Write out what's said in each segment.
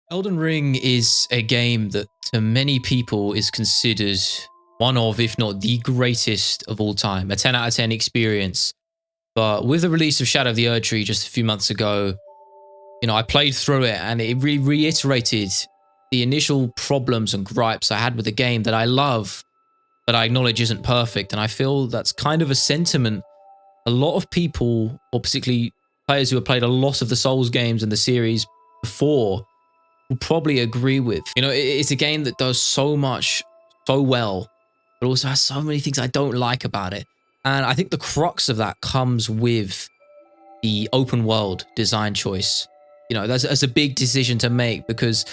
Elden Ring is a game that to many people is considered one of, if not the greatest of all time, a 10 out of 10 experience. But with the release of Shadow of the Erdtree just a few months ago, I played through it and it really reiterated the initial problems and gripes I had with the game that I love, but I acknowledge isn't perfect. And I feel that's kind of a sentiment a lot of people, or particularly players who have played a lot of the Souls games in the series before, will probably agree with. It's a game that does so much so well, but also has so many things I don't like about it. And I think the crux of that comes with the open world design choice. That's a big decision to make, because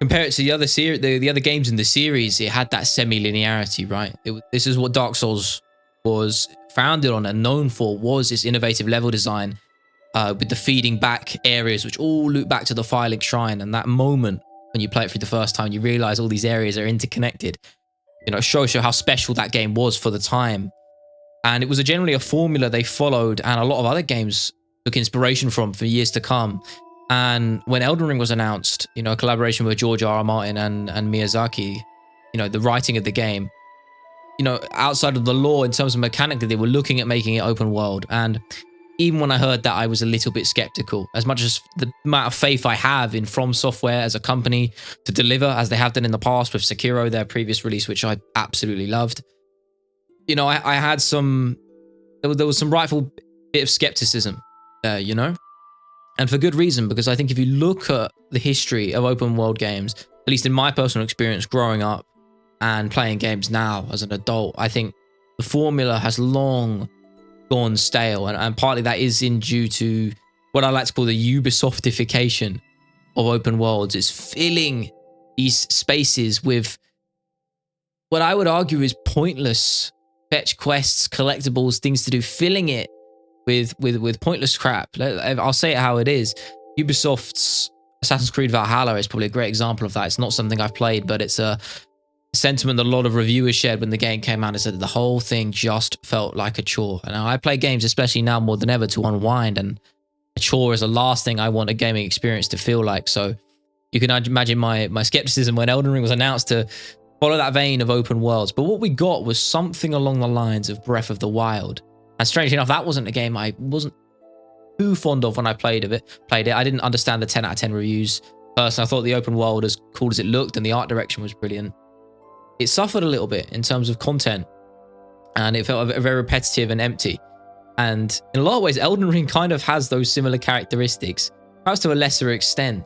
compare it to the other games in the series, it had that semi-linearity, right? This is what Dark Souls was founded on and known for, was its innovative level design, with the feeding back areas, which all loop back to the Firelink Shrine. And that moment when you play it for the first time, you realize all these areas are interconnected. It shows you how special that game was for the time. And it was generally a formula they followed, and a lot of other games took inspiration from for years to come. And when Elden Ring was announced, a collaboration with George R.R. Martin and Miyazaki, the writing of the game, outside of the lore, in terms of mechanically, they were looking at making it open world. And even when I heard that, I was a little bit skeptical, as much as the amount of faith I have in From Software as a company to deliver, as they have done in the past with Sekiro, their previous release, which I absolutely loved. I had there was some rightful bit of skepticism there, and for good reason, because I think if you look at the history of open world games, at least in my personal experience growing up and playing games now as an adult, I think the formula has long gone stale, and partly that is due to what I like to call the Ubisoftification of open worlds. It's filling these spaces with what I would argue is pointless fetch quests, collectibles, things to do, filling it with pointless crap. I'll say it how it is. Ubisoft's Assassin's Creed Valhalla is probably a great example of that. It's not something I've played, but it's a sentiment that a lot of reviewers shared when the game came out, and said that the whole thing just felt like a chore. And I play games, especially now more than ever, to unwind, and a chore is the last thing I want a gaming experience to feel like. So you can imagine my skepticism when Elden Ring was announced to follow that vein of open worlds. But what we got was something along the lines of Breath of the Wild. And strangely enough, that wasn't a game I wasn't too fond of when I played it. I didn't understand the 10 out of 10 reviews. Personally, I thought the open world, as cool as it looked and the art direction was brilliant, it suffered a little bit in terms of content, and it felt very repetitive and empty. And in a lot of ways, Elden Ring kind of has those similar characteristics, perhaps to a lesser extent.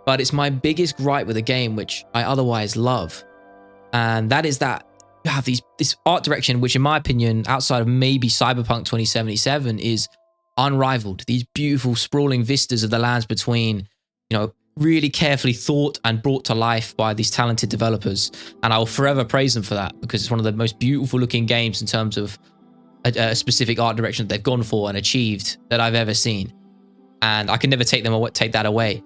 But it's my biggest gripe with a game, which I otherwise love. And that is that you have this art direction, which in my opinion, outside of maybe Cyberpunk 2077, is unrivaled. These beautiful sprawling vistas of the lands between, really carefully thought and brought to life by these talented developers. And I will forever praise them for that, because it's one of the most beautiful looking games in terms of a specific art direction that they've gone for and achieved that I've ever seen. And I can never take that away.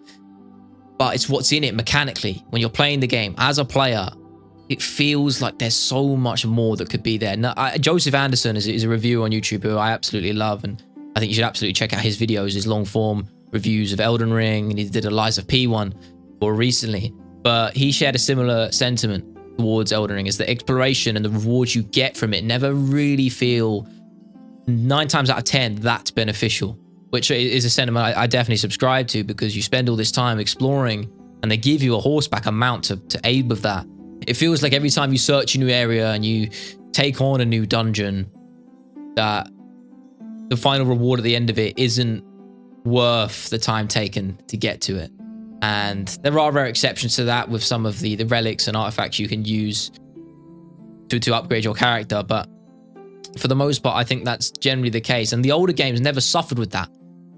But it's what's in it mechanically. When you're playing the game as a player, it feels like there's so much more that could be there. Now, Joseph Anderson is a reviewer on YouTube who I absolutely love, and I think you should absolutely check out his videos, his long form reviews of Elden Ring, and he did a Lies of P one more recently. But he shared a similar sentiment towards Elden Ring, is that exploration and the rewards you get from it never really feel 9 times out of 10 that beneficial, which is a sentiment I definitely subscribe to, because you spend all this time exploring and they give you a horseback, a mount to aid with that. It feels like every time you search a new area and you take on a new dungeon, that the final reward at the end of it isn't worth the time taken to get to it. And there are rare exceptions to that with some of the relics and artifacts you can use to upgrade your character, but for the most part, I think that's generally the case. And the older games never suffered with that,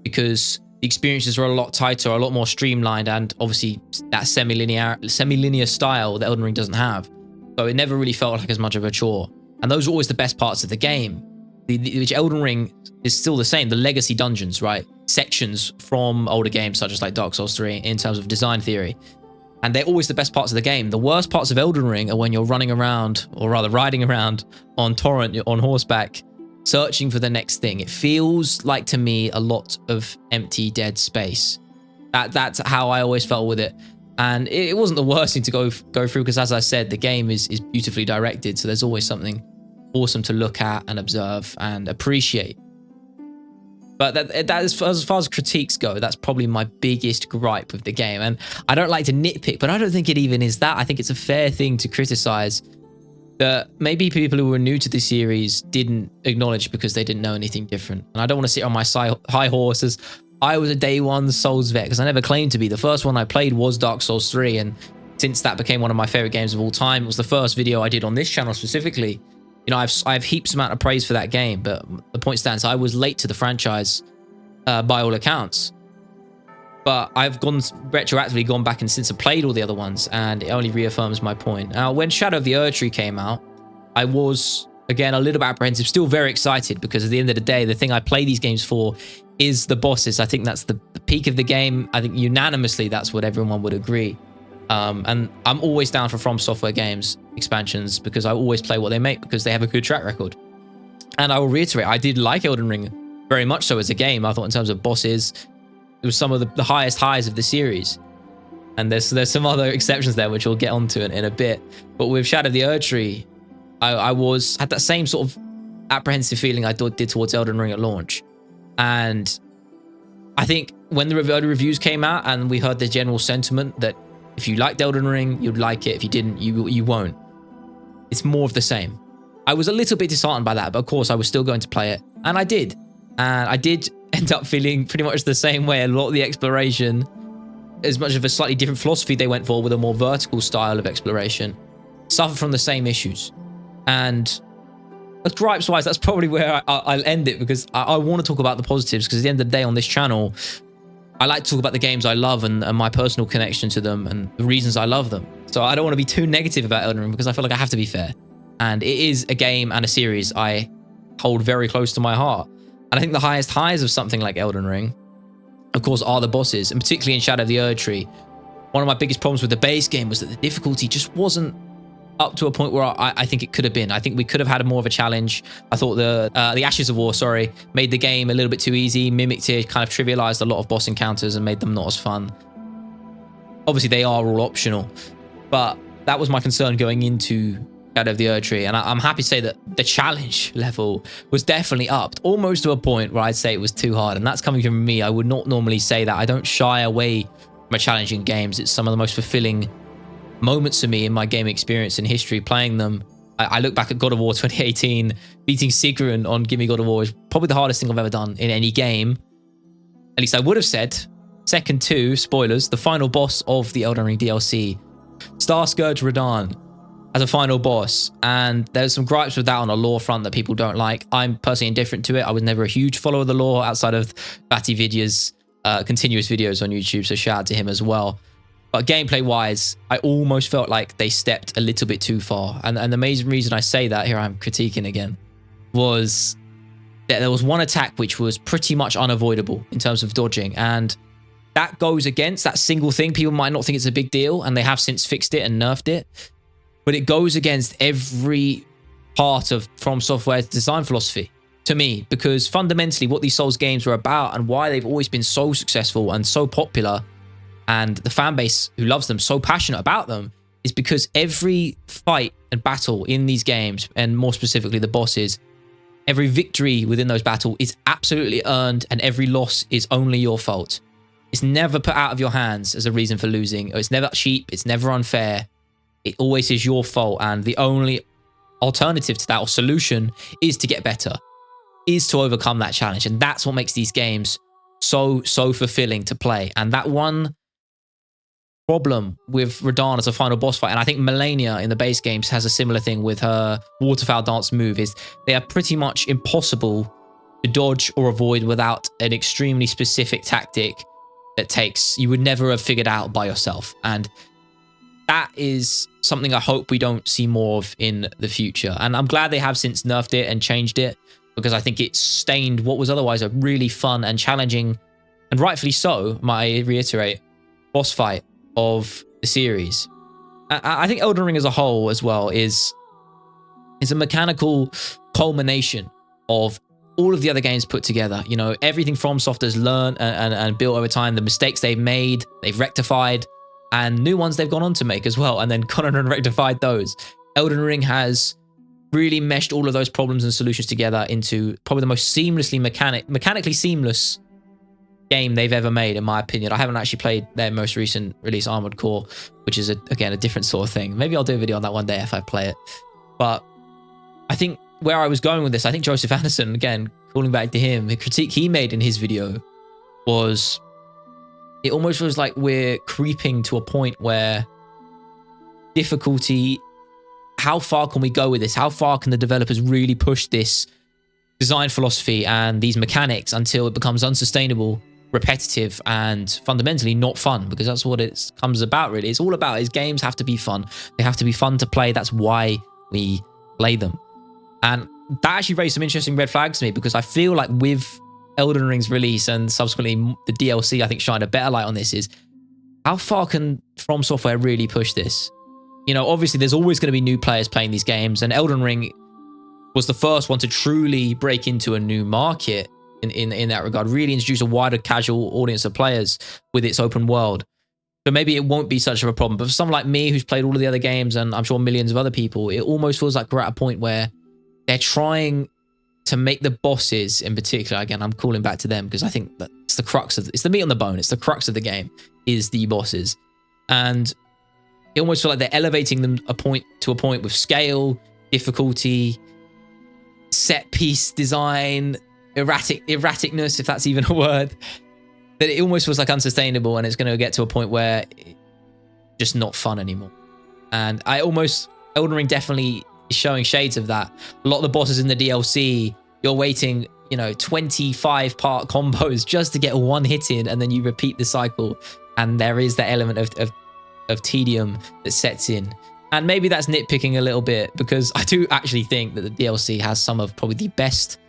because the experiences are a lot tighter, a lot more streamlined, and obviously that semi-linear style that Elden Ring doesn't have. So it never really felt like as much of a chore. And those are always the best parts of the game. Which Elden Ring is still the same. The legacy dungeons, right? Sections from older games such as like Dark Souls 3 in terms of design theory. And they're always the best parts of the game. The worst parts of Elden Ring are when you're running around, or rather riding around on torrent, on horseback, searching for the next thing. It feels like, to me, a lot of empty, dead space. That's how I always felt with it. And it wasn't the worst thing to go through, because as I said, the game is beautifully directed, so there's always something awesome to look at and observe and appreciate. But that is, as far as critiques go, that's probably my biggest gripe with the game. And I don't like to nitpick, but I don't think it even is that. I think it's a fair thing to criticize that maybe people who were new to the series didn't acknowledge because they didn't know anything different. And I don't want to sit on my high horse as I was a day one Souls vet, because I never claimed to be. The first one I played was Dark Souls 3, and since that became one of my favorite games of all time, it was the first video I did on this channel specifically. You know, I have heaps amount of praise for that game, but the point stands, I was late to the franchise by all accounts. But I've retroactively gone back and since I played all the other ones, and it only reaffirms my point. Now, when Shadow of the Erdtree came out, I was, again, a little bit apprehensive, still very excited, because at the end of the day, the thing I play these games for is the bosses. I think that's the peak of the game. I think unanimously, that's what everyone would agree. And I'm always down for From Software games expansions, because I always play what they make, because they have a good track record. And I will reiterate, I did like Elden Ring very much so as a game. I thought in terms of bosses, it was some of the highest highs of the series. And there's some other exceptions there, which we'll get onto in a bit. But with Shadow of the Erdtree, I had that same sort of apprehensive feeling I did towards Elden Ring at launch. And I think when the reviews came out and we heard the general sentiment that if you liked Elden Ring, you'd like it. If you didn't, you won't. It's more of the same. I was a little bit disheartened by that, but of course I was still going to play it. And I did. And I did end up feeling pretty much the same way. A lot of the exploration, as much of a slightly different philosophy they went for with a more vertical style of exploration, suffered from the same issues. And gripes-wise, that's probably where I'll end it, because I want to talk about the positives, because at the end of the day on this channel, I like to talk about the games I love and my personal connection to them and the reasons I love them. So I don't want to be too negative about Elden Ring, because I feel like I have to be fair. And it is a game and a series I hold very close to my heart. And I think the highest highs of something like Elden Ring, of course, are the bosses, and particularly in Shadow of the Erdtree. One of my biggest problems with the base game was that the difficulty just wasn't up to a point where I think it could have been. I think we could have had more of a challenge. I thought the Ashes of War, made the game a little bit too easy, mimicked it, kind of trivialized a lot of boss encounters and made them not as fun. Obviously, they are all optional, but that was my concern going into Shadow of the Erdtree, and I'm happy to say that the challenge level was definitely upped, almost to a point where I'd say it was too hard, and that's coming from me. I would not normally say that. I don't shy away from challenging games. It's some of the most fulfilling moments for me in my game experience and history playing them. I look back at God of War 2018, beating Sigrun on Gimme God of War is probably the hardest thing I've ever done in any game. At least I would have said. Second to, spoilers, the final boss of the Elden Ring DLC, Starscourge Radahn, as a final boss. And there's some gripes with that on a lore front that people don't like. I'm personally indifferent to it. I was never a huge follower of the lore outside of Batty Vidya's continuous videos on YouTube, so shout out to him as well. But gameplay-wise, I almost felt like they stepped a little bit too far. And the main reason I say that, here I'm critiquing again, was that there was one attack which was pretty much unavoidable in terms of dodging. And that goes against that single thing. People might not think it's a big deal, and they have since fixed it and nerfed it. But it goes against every part of From Software's design philosophy, to me, because fundamentally what these Souls games were about and why they've always been so successful and so popular, and the fan base who loves them so passionate about them, is because every fight and battle in these games, and more specifically the bosses, every victory within those battles is absolutely earned, and every loss is only your fault. It's never put out of your hands as a reason for losing. It's never cheap. It's never unfair. It always is your fault, and the only alternative to that, or solution, is to get better, is to overcome that challenge. And that's what makes these games so fulfilling to play. And that one problem with Radahn as a final boss fight, and I think Melania in the base games has a similar thing with her waterfowl dance move, is they are pretty much impossible to dodge or avoid without an extremely specific tactic that you would never have figured out by yourself. And that is something I hope we don't see more of in the future. And I'm glad they have since nerfed it and changed it, because I think it stained what was otherwise a really fun and challenging, and rightfully so, might I reiterate, boss fight of the series. I think Elden Ring as a whole as well is a mechanical culmination of all of the other games put together. You know, everything FromSoft has learned and built over time, the mistakes they've made, they've rectified, and new ones they've gone on to make as well, and then gone on and rectified those. Elden Ring has really meshed all of those problems and solutions together into probably the most seamlessly mechanically seamless game they've ever made, in my opinion. I haven't actually played their most recent release, Armored Core, which is again a different sort of thing. Maybe I'll do a video on that one day if I play it. But I think where I was going with this, I think Joseph Anderson, again, calling back to him, the critique he made in his video was, it almost feels like we're creeping to a point where difficulty, how far can we go with this? How far can the developers really push this design philosophy and these mechanics until it becomes unsustainable, repetitive, and fundamentally not fun? Because that's what it comes about, really. It's all about is games have to be fun. They have to be fun to play. That's why we play them. And that actually raised some interesting red flags to me, because I feel like with Elden Ring's release and subsequently the DLC, I think, shined a better light on this, is how far can From Software really push this? You know, obviously there's always going to be new players playing these games, and Elden Ring was the first one to truly break into a new market in that regard, really introduce a wider casual audience of players with its open world. So maybe it won't be such of a problem. But for someone like me who's played all of the other games, and I'm sure millions of other people, it almost feels like we're at a point where they're trying to make the bosses in particular, again, I'm calling back to them because I think that it's the crux of, it's the meat on the bone, it's the crux of the game, is the bosses. And it almost feels like they're elevating them to a point with scale, difficulty, set piece design, erraticness, if that's even a word, that it almost feels like unsustainable, and it's going to get to a point where it's just not fun anymore. And Elden Ring definitely is showing shades of that. A lot of the bosses in the DLC, you're waiting, 25-part combos just to get one hit in, and then you repeat the cycle, and there is that element of tedium that sets in. And maybe that's nitpicking a little bit, because I do actually think that the DLC has some of probably the best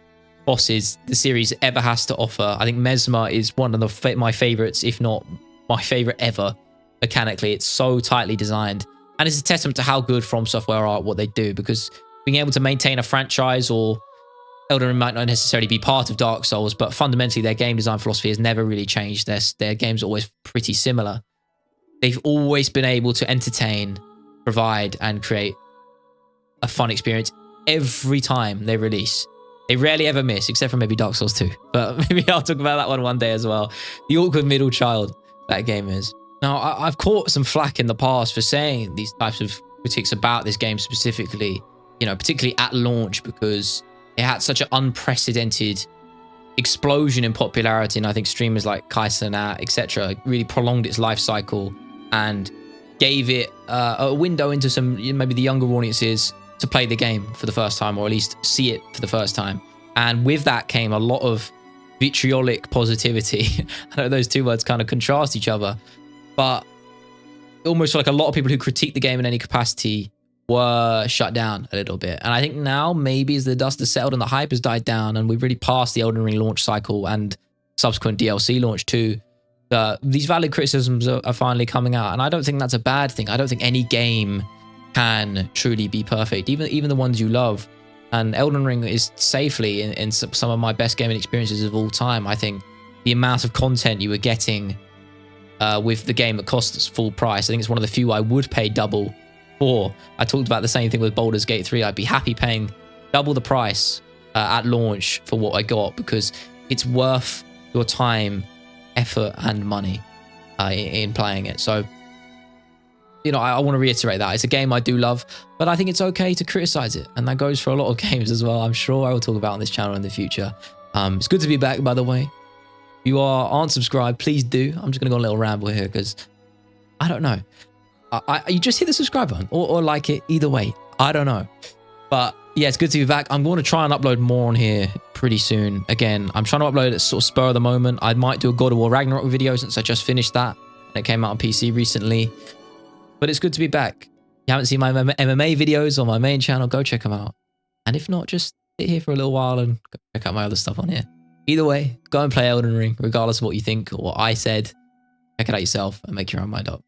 bosses the series ever has to offer. I think Mesmer is one of my favorites, if not my favorite ever. Mechanically, it's so tightly designed, and it's a testament to how good From Software are at what they do, because being able to maintain a franchise, or Elden Ring might not necessarily be part of Dark Souls, but fundamentally their game design philosophy has never really changed. Their games are always pretty similar. They've always been able to entertain, provide, and create a fun experience every time they release. They rarely ever miss, except for maybe Dark Souls 2. But maybe I'll talk about that one day as well. The awkward middle child that game is. Now, I've caught some flack in the past for saying these types of critiques about this game specifically, particularly at launch, because it had such an unprecedented explosion in popularity. And I think streamers like Kaisana, etc., really prolonged its life cycle and gave it a window into some, maybe the younger audiences, to play the game for the first time, or at least see it for the first time. And with that came a lot of vitriolic positivity. I know those two words kind of contrast each other, but almost like a lot of people who critique the game in any capacity were shut down a little bit. And I think now, maybe as the dust has settled and the hype has died down, and we've really passed the Elden Ring launch cycle and subsequent DLC launch too, these valid criticisms are finally coming out. And I don't think that's a bad thing. I don't think any game can truly be perfect, even the ones you love. And Elden Ring is safely in some of my best gaming experiences of all time. I think the amount of content you were getting with the game that costs full price, I think it's one of the few I would pay double for. I talked about the same thing with Baldur's Gate 3. I'd be happy paying double the price at launch for what I got, because it's worth your time, effort, and money in playing it. So I want to reiterate that. It's a game I do love, but I think it's okay to criticize it. And that goes for a lot of games as well. I'm sure I will talk about on this channel in the future. It's good to be back, by the way. If you aren't subscribed, please do. I'm just going to go on a little ramble here, because I don't know. You just hit the subscribe button or like it. Either way, I don't know. But yeah, it's good to be back. I'm going to try and upload more on here pretty soon. Again, I'm trying to upload at sort of spur of the moment. I might do a God of War Ragnarok video, since I just finished that. And it came out on PC recently. But it's good to be back. If you haven't seen my MMA videos on my main channel, go check them out. And if not, just sit here for a little while and go check out my other stuff on here. Either way, go and play Elden Ring, regardless of what you think or what I said. Check it out yourself and make your own mind up.